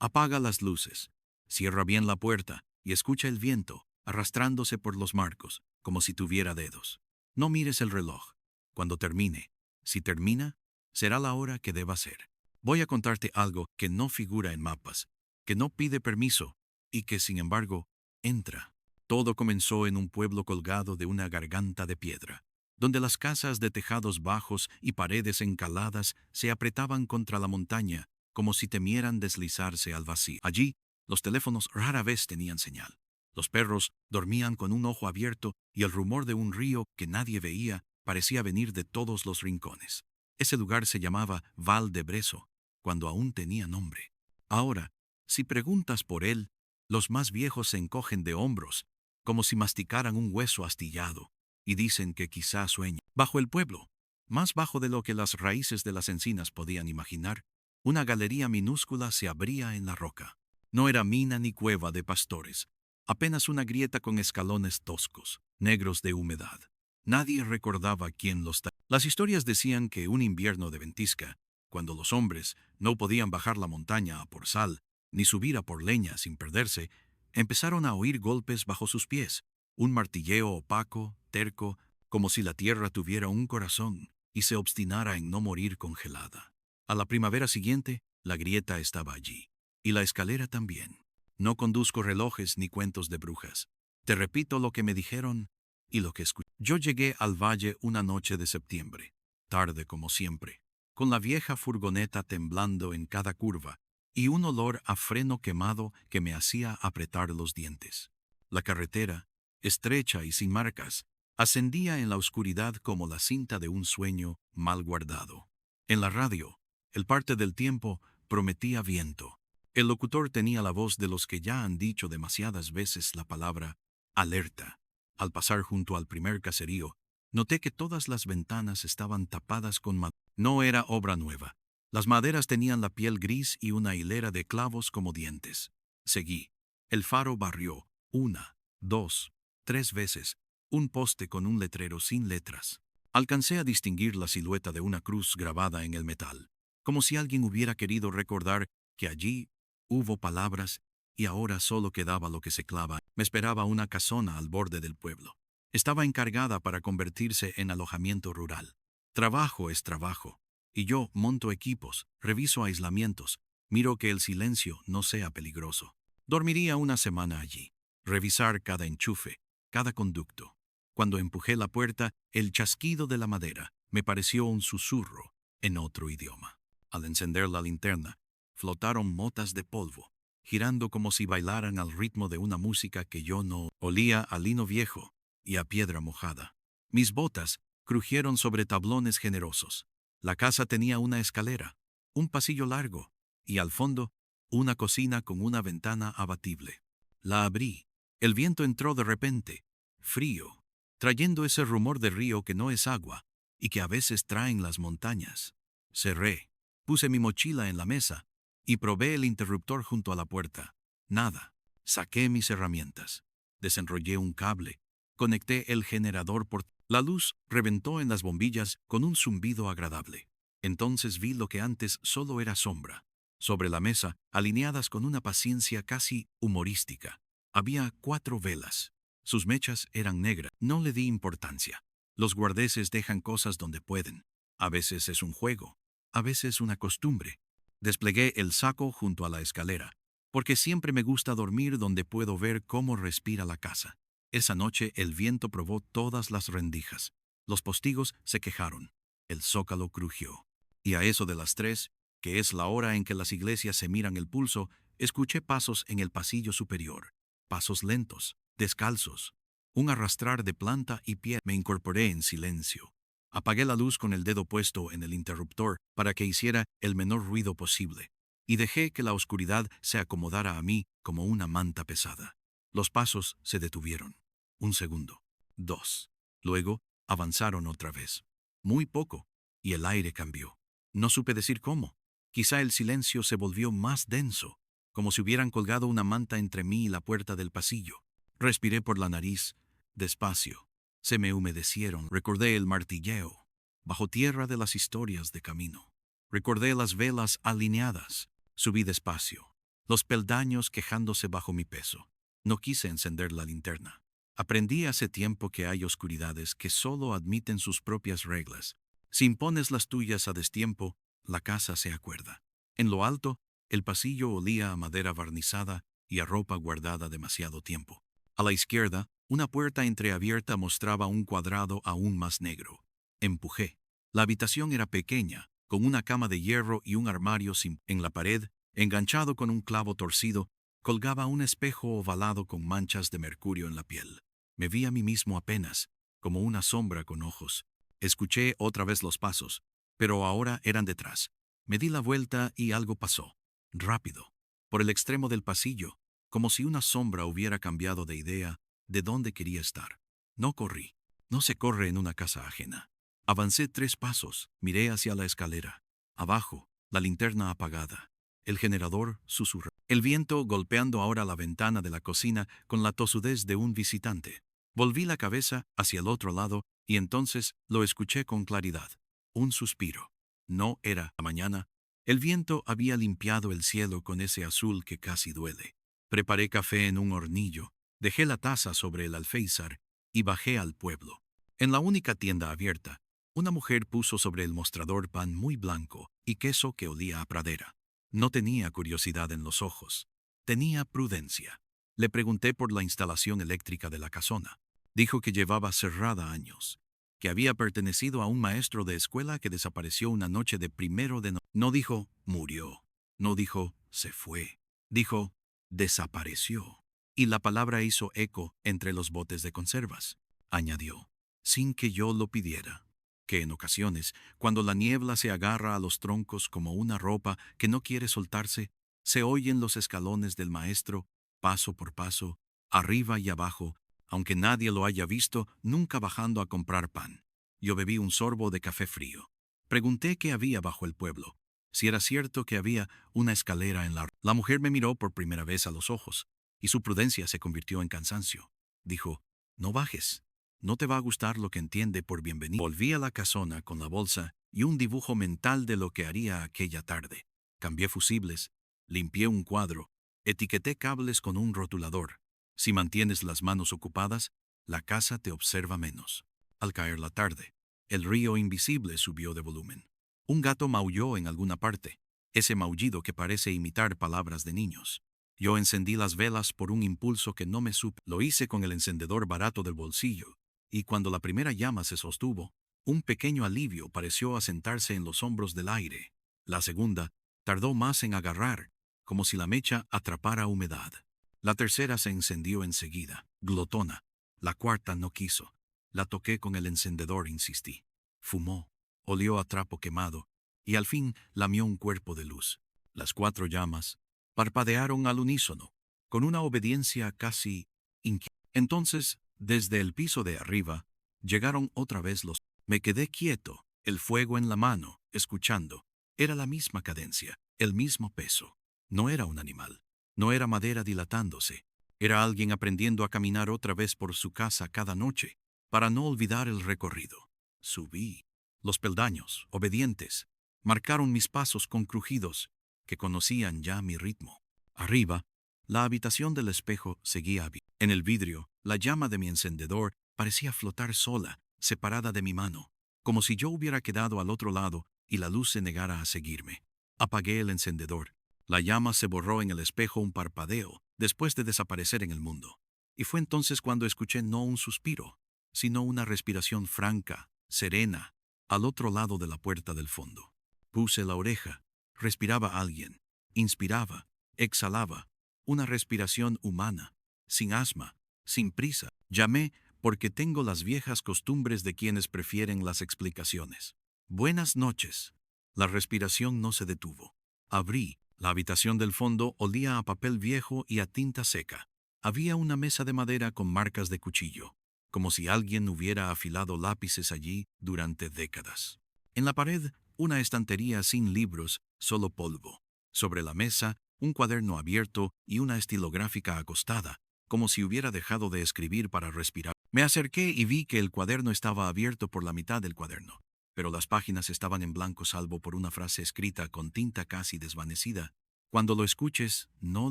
Apaga las luces, cierra bien la puerta y escucha el viento arrastrándose por los marcos, como si tuviera dedos. No mires el reloj. Cuando termine, si termina, será la hora que deba ser. Voy a contarte algo que no figura en mapas, que no pide permiso y que, sin embargo, entra. Todo comenzó en un pueblo colgado de una garganta de piedra, donde las casas de tejados bajos y paredes encaladas se apretaban contra la montaña como si temieran deslizarse al vacío. Allí, los teléfonos rara vez tenían señal. Los perros dormían con un ojo abierto y el rumor de un río que nadie veía parecía venir de todos los rincones. Ese lugar se llamaba Val de Brezo, cuando aún tenía nombre. Ahora, si preguntas por él, los más viejos se encogen de hombros, como si masticaran un hueso astillado, y dicen que quizá sueña. Bajo el pueblo, más bajo de lo que las raíces de las encinas podían imaginar, una galería minúscula se abría en la roca. No era mina ni cueva de pastores, apenas una grieta con escalones toscos, negros de humedad. Nadie recordaba quién los taló. Las historias decían que un invierno de ventisca, cuando los hombres no podían bajar la montaña a por sal, ni subir a por leña sin perderse, empezaron a oír golpes bajo sus pies, un martilleo opaco, terco, como si la tierra tuviera un corazón y se obstinara en no morir congelada. A la primavera siguiente, la grieta estaba allí, y la escalera también. No conduzco relojes ni cuentos de brujas. Te repito lo que me dijeron y lo que escuché. Yo llegué al valle una noche de septiembre, tarde como siempre, con la vieja furgoneta temblando en cada curva y un olor a freno quemado que me hacía apretar los dientes. La carretera, estrecha y sin marcas, ascendía en la oscuridad como la cinta de un sueño mal guardado. En la radio, el parte del tiempo prometía viento. El locutor tenía la voz de los que ya han dicho demasiadas veces la palabra alerta. Al pasar junto al primer caserío, noté que todas las ventanas estaban tapadas con madera. No era obra nueva. Las maderas tenían la piel gris y una hilera de clavos como dientes. Seguí. El faro barrió, 1, 2, 3 veces, un poste con un letrero sin letras. Alcancé a distinguir la silueta de una cruz grabada en el metal, como si alguien hubiera querido recordar que allí hubo palabras y ahora solo quedaba lo que se clava. Me esperaba una casona al borde del pueblo. Estaba encargada para convertirse en alojamiento rural. Trabajo es trabajo. Y yo monto equipos, reviso aislamientos, miro que el silencio no sea peligroso. Dormiría una semana allí. Revisar cada enchufe, cada conducto. Cuando empujé la puerta, el chasquido de la madera me pareció un susurro en otro idioma. Al encender la linterna, flotaron motas de polvo, girando como si bailaran al ritmo de una música que yo no olía a lino viejo y a piedra mojada. Mis botas crujieron sobre tablones generosos. La casa tenía una escalera, un pasillo largo y al fondo una cocina con una ventana abatible. La abrí. El viento entró de repente, frío, trayendo ese rumor de río que no es agua y que a veces traen las montañas. Cerré, puse mi mochila en la mesa y probé el interruptor junto a la puerta. Nada. Saqué mis herramientas. Desenrollé un cable. Conecté el generador por... La luz reventó en las bombillas con un zumbido agradable. Entonces vi lo que antes solo era sombra. Sobre la mesa, alineadas con una paciencia casi humorística, había 4 velas. Sus mechas eran negras. No le di importancia. Los guardeses dejan cosas donde pueden. A veces es un juego, a veces una costumbre. Desplegué el saco junto a la escalera, porque siempre me gusta dormir donde puedo ver cómo respira la casa. Esa noche el viento probó todas las rendijas. Los postigos se quejaron. El zócalo crujió. Y a eso de las 3, que es la hora en que las iglesias se miran el pulso, escuché pasos en el pasillo superior. Pasos lentos, descalzos. Un arrastrar de planta y pie. Me incorporé en silencio. Apagué la luz con el dedo puesto en el interruptor para que hiciera el menor ruido posible, y dejé que la oscuridad se acomodara a mí como una manta pesada. Los pasos se detuvieron. 1 segundo. 2. Luego avanzaron otra vez. Muy poco, y el aire cambió. No supe decir cómo. Quizá el silencio se volvió más denso, como si hubieran colgado una manta entre mí y la puerta del pasillo. Respiré por la nariz, despacio. Se me humedecieron. Recordé el martilleo, bajo tierra de las historias de camino. Recordé las velas alineadas. Subí despacio. los peldaños quejándose bajo mi peso. No quise encender la linterna. Aprendí hace tiempo que hay oscuridades que solo admiten sus propias reglas. Si impones las tuyas a destiempo, la casa se acuerda. En lo alto, el pasillo olía a madera barnizada y a ropa guardada demasiado tiempo. A la izquierda, una puerta entreabierta mostraba un cuadrado aún más negro. Empujé. La habitación era pequeña, con una cama de hierro y un armario en la pared, enganchado con un clavo torcido, colgaba un espejo ovalado con manchas de mercurio en la piel. Me vi a mí mismo apenas, como una sombra con ojos. Escuché otra vez los pasos, pero ahora eran detrás. Me di la vuelta y algo pasó. Rápido. Por el extremo del pasillo, como si una sombra hubiera cambiado de idea de dónde quería estar. No corrí. No se corre en una casa ajena. Avancé 3 pasos, miré hacia la escalera. Abajo, la linterna apagada. El generador susurró. El viento golpeando ahora la ventana de la cocina con la tosudez de un visitante. Volví la cabeza hacia el otro lado y entonces lo escuché con claridad. Un suspiro. No era la mañana. El viento había limpiado el cielo con ese azul que casi duele. Preparé café en un hornillo, dejé la taza sobre el alféizar y bajé al pueblo. En la única tienda abierta, una mujer puso sobre el mostrador pan muy blanco y queso que olía a pradera. No tenía curiosidad en los ojos. Tenía prudencia. Le pregunté por la instalación eléctrica de la casona. Dijo que llevaba cerrada años, que había pertenecido a un maestro de escuela que desapareció una noche de 1 de noviembre. No dijo, murió. No dijo, se fue. Dijo, desapareció. Y la palabra hizo eco entre los botes de conservas. Añadió, sin que yo lo pidiera, que en ocasiones, cuando la niebla se agarra a los troncos como una ropa que no quiere soltarse, se oyen los escalones del maestro, paso por paso, arriba y abajo, aunque nadie lo haya visto nunca bajando a comprar pan. Yo bebí un sorbo de café frío. Pregunté qué había bajo el pueblo, si era cierto que había una escalera en la... La mujer me miró por primera vez a los ojos, y su prudencia se convirtió en cansancio. Dijo, no bajes. No te va a gustar lo que entiende por bienvenido. Volví a la casona con la bolsa y un dibujo mental de lo que haría aquella tarde. Cambié fusibles, limpié un cuadro, etiqueté cables con un rotulador. Si mantienes las manos ocupadas, la casa te observa menos. Al caer la tarde, el río invisible subió de volumen. Un gato maulló en alguna parte, ese maullido que parece imitar palabras de niños. Yo encendí las velas por un impulso que no me supe. Lo hice con el encendedor barato del bolsillo, y cuando la primera llama se sostuvo, un pequeño alivio pareció asentarse en los hombros del aire. La segunda tardó más en agarrar, como si la mecha atrapara humedad. La tercera se encendió enseguida, glotona. La cuarta no quiso. La toqué con el encendedor, insistí. Fumó, olió a trapo quemado, y al fin lamió un cuerpo de luz. Las 4 llamas parpadearon al unísono, con una obediencia casi inquieta. Entonces, desde el piso de arriba, llegaron otra vez los... Me quedé quieto, el fuego en la mano, escuchando. Era la misma cadencia, el mismo peso. No era un animal. No era madera dilatándose. Era alguien aprendiendo a caminar otra vez por su casa cada noche, para no olvidar el recorrido. Subí. Los peldaños, obedientes, marcaron mis pasos con crujidos, que conocían ya mi ritmo. Arriba, la habitación del espejo seguía abierta. En el vidrio, la llama de mi encendedor parecía flotar sola, separada de mi mano, como si yo hubiera quedado al otro lado y la luz se negara a seguirme. Apagué el encendedor. La llama se borró en el espejo un parpadeo, después de desaparecer en el mundo. Y fue entonces cuando escuché no un suspiro, sino una respiración franca, serena, al otro lado de la puerta del fondo. Puse la oreja. Respiraba alguien. Inspiraba, exhalaba, una respiración humana, sin asma, sin prisa. Llamé porque tengo las viejas costumbres de quienes prefieren las explicaciones. Buenas noches. La respiración no se detuvo. Abrí. La habitación del fondo olía a papel viejo y a tinta seca. Había una mesa de madera con marcas de cuchillo, como si alguien hubiera afilado lápices allí durante décadas. En la pared, una estantería sin libros, solo polvo. Sobre la mesa, un cuaderno abierto y una estilográfica acostada, como si hubiera dejado de escribir para respirar. Me acerqué y vi que el cuaderno estaba abierto por la mitad del cuaderno, pero las páginas estaban en blanco salvo por una frase escrita con tinta casi desvanecida. Cuando lo escuches, no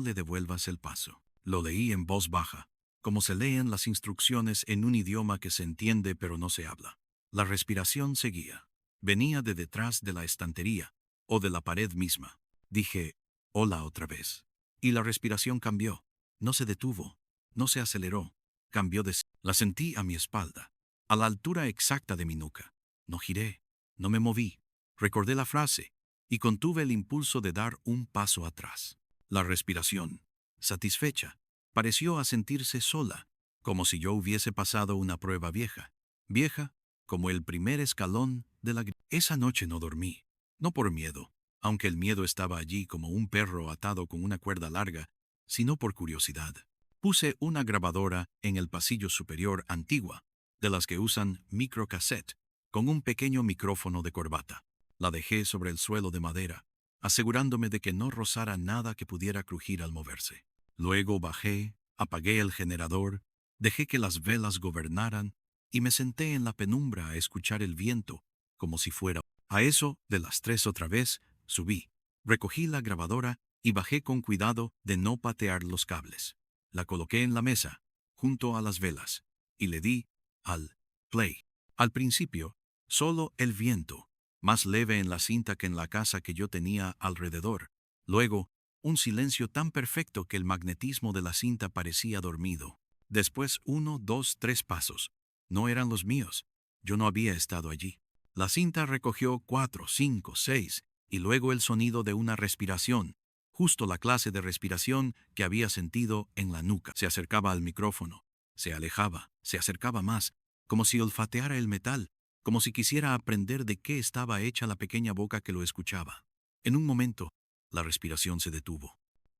le devuelvas el paso. Lo leí en voz baja, como se leen las instrucciones en un idioma que se entiende pero no se habla. La respiración seguía. Venía de detrás de la estantería, o de la pared misma. Dije, hola otra vez. Y la respiración cambió. No se detuvo, no se aceleró. Cambió de... La sentí a mi espalda, a la altura exacta de mi nuca. No giré, no me moví. Recordé la frase, y contuve el impulso de dar un paso atrás. La respiración, satisfecha, pareció asentirse sola, como si yo hubiese pasado una prueba vieja. Vieja como el primer escalón de la... Esa noche no dormí, no por miedo, aunque el miedo estaba allí como un perro atado con una cuerda larga, sino por curiosidad. Puse una grabadora en el pasillo superior antigua, de las que usan microcassette, con un pequeño micrófono de corbata. La dejé sobre el suelo de madera, asegurándome de que no rozara nada que pudiera crujir al moverse. Luego bajé, apagué el generador, dejé que las velas gobernaran y me senté en la penumbra a escuchar el viento, como si fuera. A eso, de las 3 otra vez, subí, recogí la grabadora y bajé con cuidado de no patear los cables. La coloqué en la mesa, junto a las velas, y le di al play. Al principio, solo el viento, más leve en la cinta que en la casa que yo tenía alrededor. Luego, un silencio tan perfecto que el magnetismo de la cinta parecía dormido. Después 1, 2, 3 pasos. No eran los míos. Yo no había estado allí. La cinta recogió 4, 5, 6, y luego el sonido de una respiración, justo la clase de respiración que había sentido en la nuca. Se acercaba al micrófono, se alejaba, se acercaba más, como si olfateara el metal, como si quisiera aprender de qué estaba hecha la pequeña boca que lo escuchaba. En un momento, la respiración se detuvo.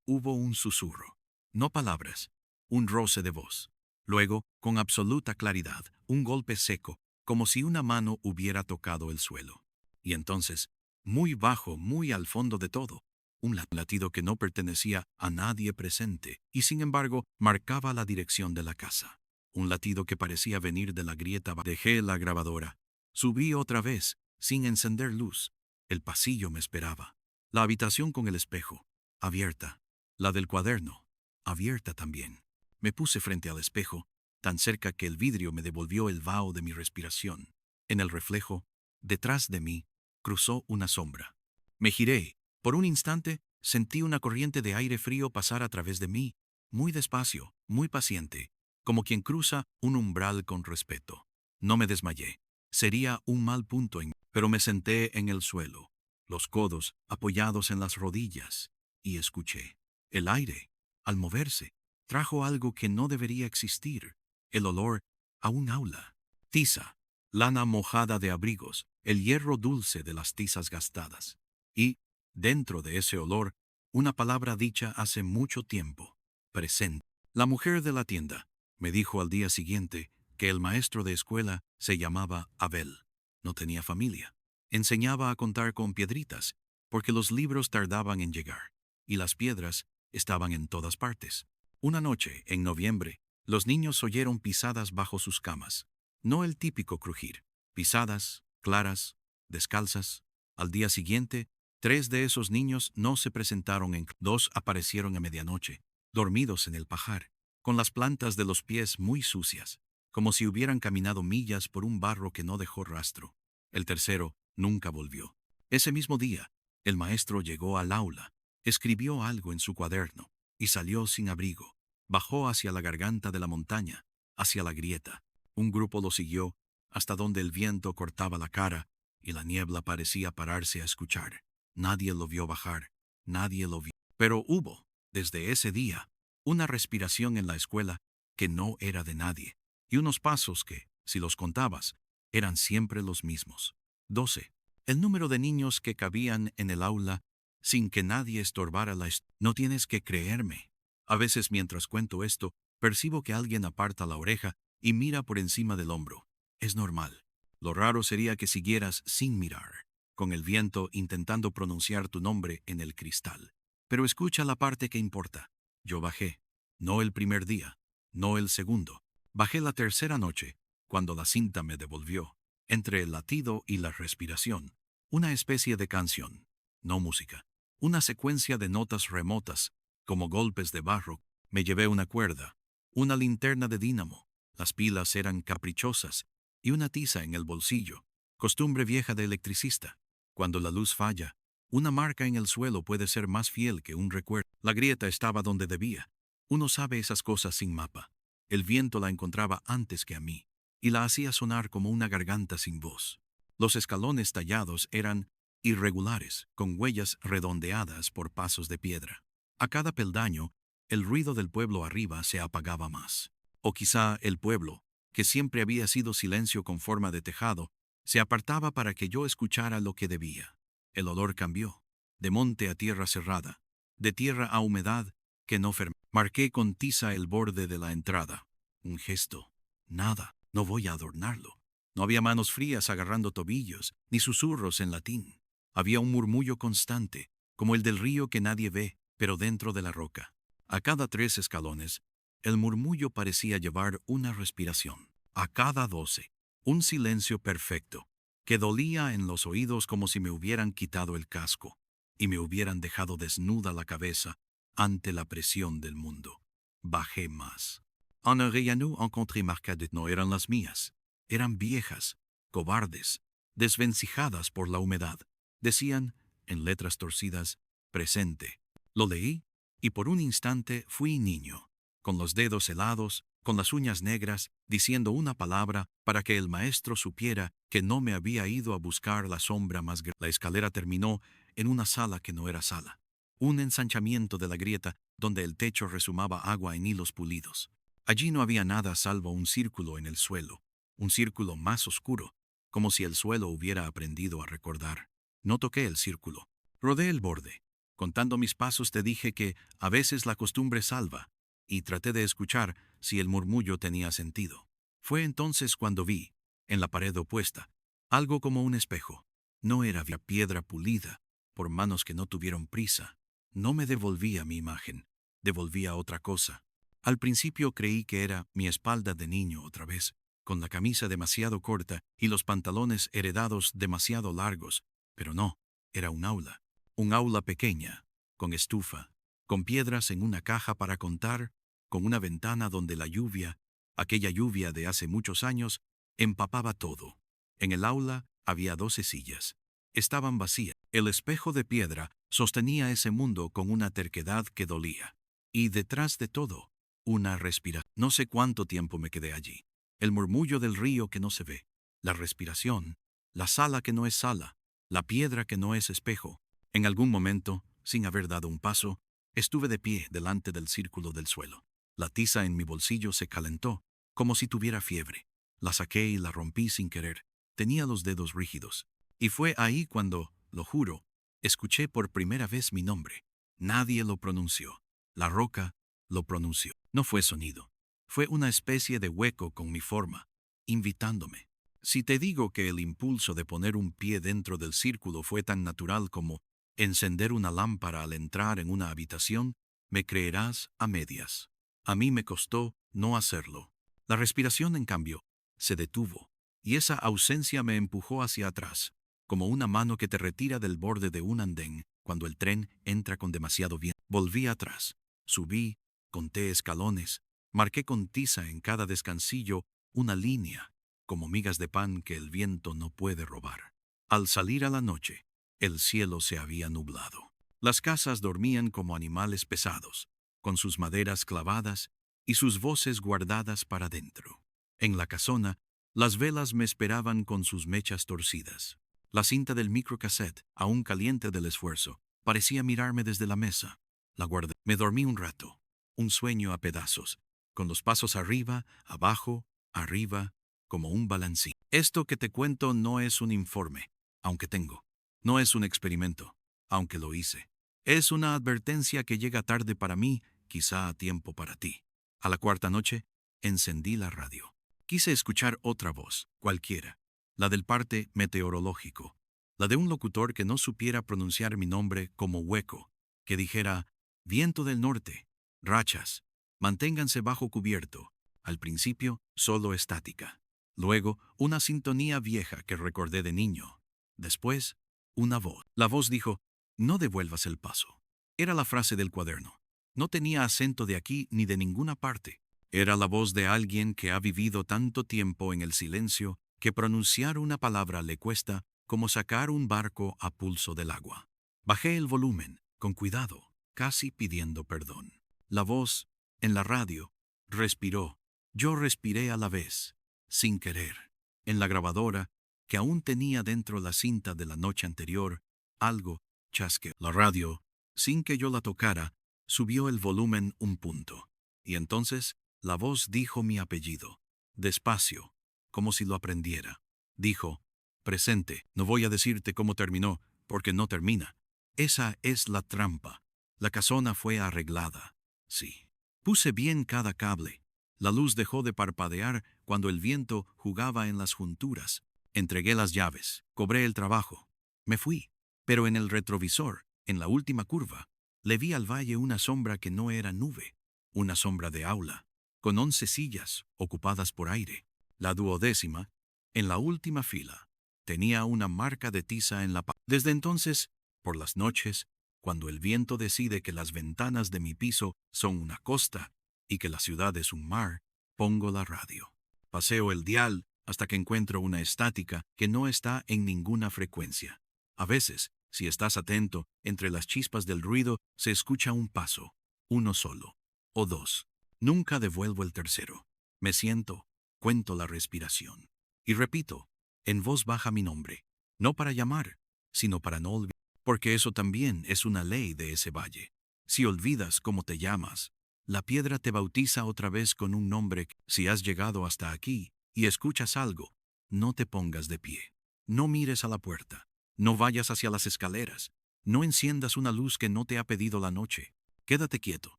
Hubo un susurro, no palabras, un roce de voz. Luego, con absoluta claridad, un golpe seco, como si una mano hubiera tocado el suelo. Y entonces, muy bajo, muy al fondo de todo, un latido que no pertenecía a nadie presente, y sin embargo marcaba la dirección de la casa. Un latido que parecía venir de la grieta. Dejé la grabadora. Subí otra vez, sin encender luz. El pasillo me esperaba. La habitación con el espejo, abierta. La del cuaderno, abierta también. Me puse frente al espejo, tan cerca que el vidrio me devolvió el vaho de mi respiración. En el reflejo, detrás de mí, cruzó una sombra. Me giré. Por un instante, sentí una corriente de aire frío pasar a través de mí, muy despacio, muy paciente, como quien cruza un umbral con respeto. No me desmayé. Sería un mal punto pero me senté en el suelo, los codos apoyados en las rodillas, y escuché. El aire, al moverse, trajo algo que no debería existir, el olor a un aula. Tiza, lana mojada de abrigos, el hierro dulce de las tizas gastadas. Y, dentro de ese olor, una palabra dicha hace mucho tiempo, presente. La mujer de la tienda me dijo al día siguiente que el maestro de escuela se llamaba Abel. No tenía familia. Enseñaba a contar con piedritas, porque los libros tardaban en llegar, y las piedras estaban en todas partes. Una noche, en noviembre, los niños oyeron pisadas bajo sus camas. No el típico crujir. Pisadas, claras, descalzas. Al día siguiente, 3 de esos niños no se presentaron en... 2 aparecieron a medianoche, dormidos en el pajar, con las plantas de los pies muy sucias, como si hubieran caminado millas por un barro que no dejó rastro. El tercero nunca volvió. Ese mismo día, el maestro llegó al aula, escribió algo en su cuaderno y salió sin abrigo. Bajó hacia la garganta de la montaña, hacia la grieta. Un grupo lo siguió hasta donde el viento cortaba la cara y la niebla parecía pararse a escuchar. Nadie lo vio bajar, nadie lo vio. Pero hubo, desde ese día, una respiración en la escuela que no era de nadie, y unos pasos que, si los contabas, eran siempre los mismos. 12. El número de niños que cabían en el aula sin que nadie estorbara la No tienes que creerme. A veces mientras cuento esto, percibo que alguien aparta la oreja y mira por encima del hombro. Es normal. Lo raro sería que siguieras sin mirar, con el viento intentando pronunciar tu nombre en el cristal. Pero escucha la parte que importa. Yo bajé. No el primer día, no el segundo. Bajé la tercera noche, cuando la cinta me devolvió, entre el latido y la respiración, una especie de canción, no música. Una secuencia de notas remotas, como golpes de barro. Me llevé una cuerda, una linterna de dínamo, las pilas eran caprichosas, y una tiza en el bolsillo, costumbre vieja de electricista. Cuando la luz falla, una marca en el suelo puede ser más fiel que un recuerdo. La grieta estaba donde debía. Uno sabe esas cosas sin mapa. El viento la encontraba antes que a mí, y la hacía sonar como una garganta sin voz. Los escalones tallados eran irregulares, con huellas redondeadas por pasos de piedra. A cada peldaño, el ruido del pueblo arriba se apagaba más. O quizá el pueblo, que siempre había sido silencio con forma de tejado, se apartaba para que yo escuchara lo que debía. El olor cambió, de monte a tierra cerrada, de tierra a humedad que no fermentaba. Marqué con tiza el borde de la entrada. Un gesto. Nada. No voy a adornarlo. No había manos frías agarrando tobillos, ni susurros en latín. Había un murmullo constante, como el del río que nadie ve, pero dentro de la roca. A cada 3 escalones, el murmullo parecía llevar una respiración. A cada 12, un silencio perfecto, que dolía en los oídos como si me hubieran quitado el casco y me hubieran dejado desnuda la cabeza ante la presión del mundo. Bajé más. En Arellano encontré marcades. No eran las mías. Eran viejas, cobardes, desvencijadas por la humedad. Decían, en letras torcidas, presente. Lo leí, y por un instante fui niño, con los dedos helados, con las uñas negras, diciendo una palabra para que el maestro supiera que no me había ido a buscar la sombra más grande. La escalera terminó en una sala que no era sala. Un ensanchamiento de la grieta donde el techo resumaba agua en hilos pulidos. Allí no había nada salvo un círculo en el suelo, un círculo más oscuro, como si el suelo hubiera aprendido a recordar. No toqué el círculo. Rodé el borde. Contando mis pasos te dije que a veces la costumbre salva, y traté de escuchar si el murmullo tenía sentido. Fue entonces cuando vi, en la pared opuesta, algo como un espejo. No era piedra pulida, por manos que no tuvieron prisa. No me devolvía mi imagen, devolvía otra cosa. Al principio creí que era mi espalda de niño otra vez, con la camisa demasiado corta y los pantalones heredados demasiado largos, pero no, era un aula pequeña, con estufa, con piedras en una caja para contar, con una ventana donde la lluvia, aquella lluvia de hace muchos años, empapaba todo. En el aula había 12 sillas. Estaban vacías. El espejo de piedra sostenía ese mundo con una terquedad que dolía. Y detrás de todo, una respiración. No sé cuánto tiempo me quedé allí. El murmullo del río que no se ve, la respiración, la sala que no es sala, la piedra que no es espejo. En algún momento, sin haber dado un paso, estuve de pie delante del círculo del suelo. La tiza en mi bolsillo se calentó, como si tuviera fiebre. La saqué y la rompí sin querer. Tenía los dedos rígidos. Y fue ahí cuando, lo juro, escuché por primera vez mi nombre. Nadie lo pronunció. La roca lo pronunció. No fue sonido. Fue una especie de hueco con mi forma, invitándome. Si te digo que el impulso de poner un pie dentro del círculo fue tan natural como encender una lámpara al entrar en una habitación, me creerás a medias. A mí me costó no hacerlo. La respiración, en cambio, se detuvo, y esa ausencia me empujó hacia atrás, como una mano que te retira del borde de un andén cuando el tren entra con demasiado viento. Volví atrás, subí, conté escalones, marqué con tiza en cada descansillo una línea, como migas de pan que el viento no puede robar. Al salir a la noche, el cielo se había nublado. Las casas dormían como animales pesados, con sus maderas clavadas y sus voces guardadas para dentro. En la casona, las velas me esperaban con sus mechas torcidas. La cinta del microcassette, aún caliente del esfuerzo, parecía mirarme desde la mesa. La guardé. Me dormí un rato, un sueño a pedazos, con los pasos arriba, abajo, arriba, como un balancín. Esto que te cuento no es un informe, aunque tengo. No es un experimento, aunque lo hice. Es una advertencia que llega tarde para mí, quizá a tiempo para ti. A la cuarta noche, encendí la radio. Quise escuchar otra voz, cualquiera, la del parte meteorológico, la de un locutor que no supiera pronunciar mi nombre como hueco, que dijera, viento del norte, rachas, manténganse bajo cubierto. Al principio, solo estática. Luego, una sintonía vieja que recordé de niño. Después, una voz. La voz dijo, No devuelvas el paso. Era la frase del cuaderno. No tenía acento de aquí ni de ninguna parte. Era la voz de alguien que ha vivido tanto tiempo en el silencio que pronunciar una palabra le cuesta como sacar un barco a pulso del agua. Bajé el volumen, con cuidado, casi pidiendo perdón. La voz, en la radio, respiró. Yo respiré a la vez, sin querer. En la grabadora, que aún tenía dentro la cinta de la noche anterior, algo chasqueó. La radio, sin que yo la tocara, subió el volumen un punto. Y entonces la voz dijo mi apellido, despacio, como si lo aprendiera. Dijo, presente, no voy a decirte cómo terminó, porque no termina. Esa es la trampa. La casona fue arreglada. Sí. Puse bien cada cable. La luz dejó de parpadear cuando el viento jugaba en las junturas. Entregué las llaves. Cobré el trabajo. Me fui. Pero en el retrovisor, en la última curva, le vi al valle una sombra que no era nube. Una sombra de aula, con 11 sillas ocupadas por aire. La duodécima, en la última fila, tenía una marca de tiza en la pared. Desde entonces, por las noches, cuando el viento decide que las ventanas de mi piso son una costa y que la ciudad es un mar, pongo la radio. Paseo el dial hasta que encuentro una estática que no está en ninguna frecuencia. A veces, si estás atento, entre las chispas del ruido se escucha un paso, uno solo, o dos. Nunca devuelvo el tercero. Me siento, cuento la respiración. Y repito, en voz baja mi nombre, no para llamar, sino para no olvidar. Porque eso también es una ley de ese valle. Si olvidas cómo te llamas, la piedra te bautiza otra vez con un nombre. Si has llegado hasta aquí y escuchas algo, no te pongas de pie. No mires a la puerta. No vayas hacia las escaleras. No enciendas una luz que no te ha pedido la noche. Quédate quieto.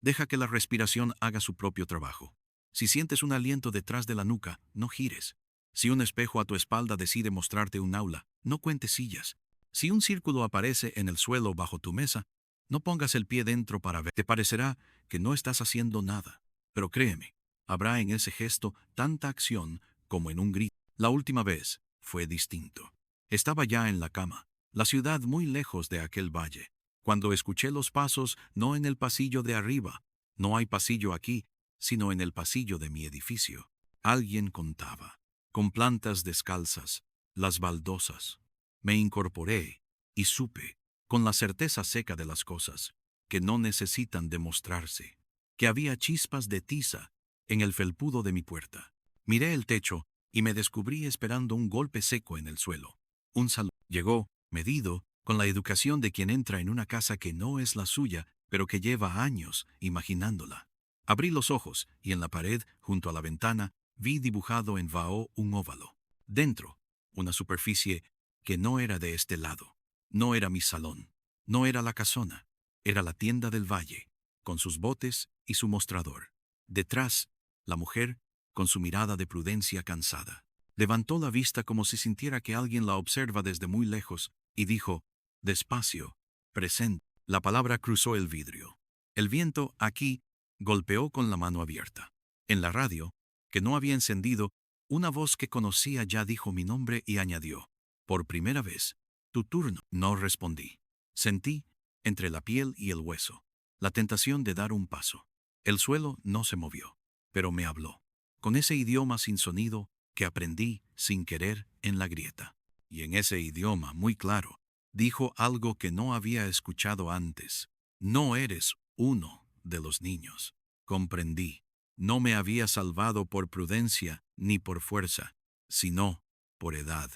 Deja que la respiración haga su propio trabajo. Si sientes un aliento detrás de la nuca, no gires. Si un espejo a tu espalda decide mostrarte un aula, no cuentes sillas. Si un círculo aparece en el suelo bajo tu mesa, no pongas el pie dentro para ver. Te parecerá que no estás haciendo nada, pero créeme, habrá en ese gesto tanta acción como en un grito. La última vez fue distinto. Estaba ya en la cama, la ciudad muy lejos de aquel valle, cuando escuché los pasos no en el pasillo de arriba, no hay pasillo aquí, sino en el pasillo de mi edificio. Alguien contaba, con plantas descalzas, las baldosas. Me incorporé y supe, con la certeza seca de las cosas, que no necesitan demostrarse, que había chispas de tiza en el felpudo de mi puerta. Miré el techo y me descubrí esperando un golpe seco en el suelo. Un saludo llegó, medido, con la educación de quien entra en una casa que no es la suya, pero que lleva años imaginándola. Abrí los ojos y en la pared, junto a la ventana, vi dibujado en vaho un óvalo. Dentro, una superficie que no era de este lado. No era mi salón. No era la casona. Era la tienda del valle, con sus botes y su mostrador. Detrás, la mujer, con su mirada de prudencia cansada. Levantó la vista como si sintiera que alguien la observa desde muy lejos, y dijo, despacio, presente. La palabra cruzó el vidrio. El viento, aquí, golpeó con la mano abierta. En la radio, que no había encendido, una voz que conocía ya dijo mi nombre y añadió, por primera vez, tu turno. No respondí. Sentí, entre la piel y el hueso, la tentación de dar un paso. El suelo no se movió, pero me habló, con ese idioma sin sonido que aprendí sin querer en la grieta. Y en ese idioma muy claro, dijo algo que no había escuchado antes. No eres uno de los niños. Comprendí. No me había salvado por prudencia ni por fuerza, sino por edad.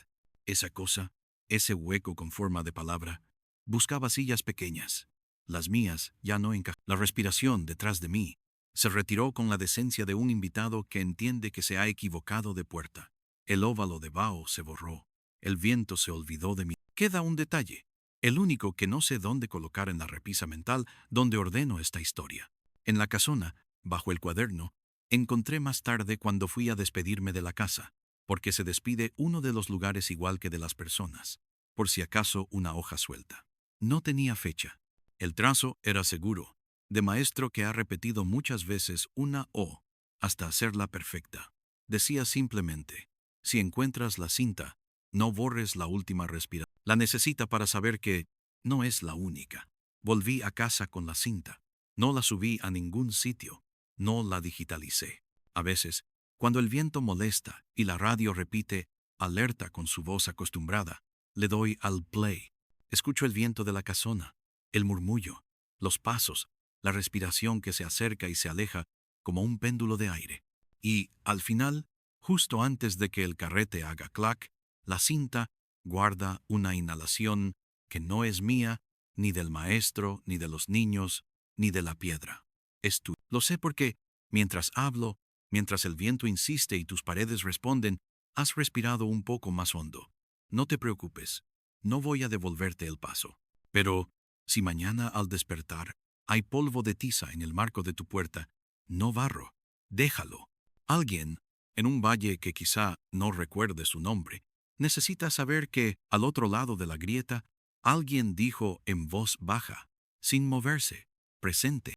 Esa cosa, ese hueco con forma de palabra, buscaba sillas pequeñas. Las mías ya no encajaban. La respiración detrás de mí se retiró con la decencia de un invitado que entiende que se ha equivocado de puerta. El óvalo de vaho se borró. El viento se olvidó de mí. Queda un detalle, el único que no sé dónde colocar en la repisa mental donde ordeno esta historia. En la casona, bajo el cuaderno, encontré más tarde cuando fui a despedirme de la casa, porque se despide uno de los lugares igual que de las personas, por si acaso una hoja suelta. No tenía fecha. El trazo era seguro, de maestro que ha repetido muchas veces una O hasta hacerla perfecta. Decía simplemente, si encuentras la cinta, no borres la última respiración. La necesita para saber que No es la única. Volví a casa con la cinta. No la subí a ningún sitio. No la digitalicé. A veces, cuando el viento molesta y la radio repite alerta con su voz acostumbrada, le doy al play. Escucho el viento de la casona, el murmullo, los pasos, la respiración que se acerca y se aleja como un péndulo de aire. Y, al final, justo antes de que el carrete haga clac, la cinta guarda una inhalación que no es mía, ni del maestro, ni de los niños, ni de la piedra. Es tú. Lo sé porque, mientras hablo, mientras el viento insiste y tus paredes responden, has respirado un poco más hondo. No te preocupes, no voy a devolverte el paso. Pero, si mañana al despertar hay polvo de tiza en el marco de tu puerta, no barro, déjalo. Alguien, en un valle que quizá no recuerde su nombre, necesita saber que, al otro lado de la grieta, alguien dijo en voz baja, sin moverse, presente.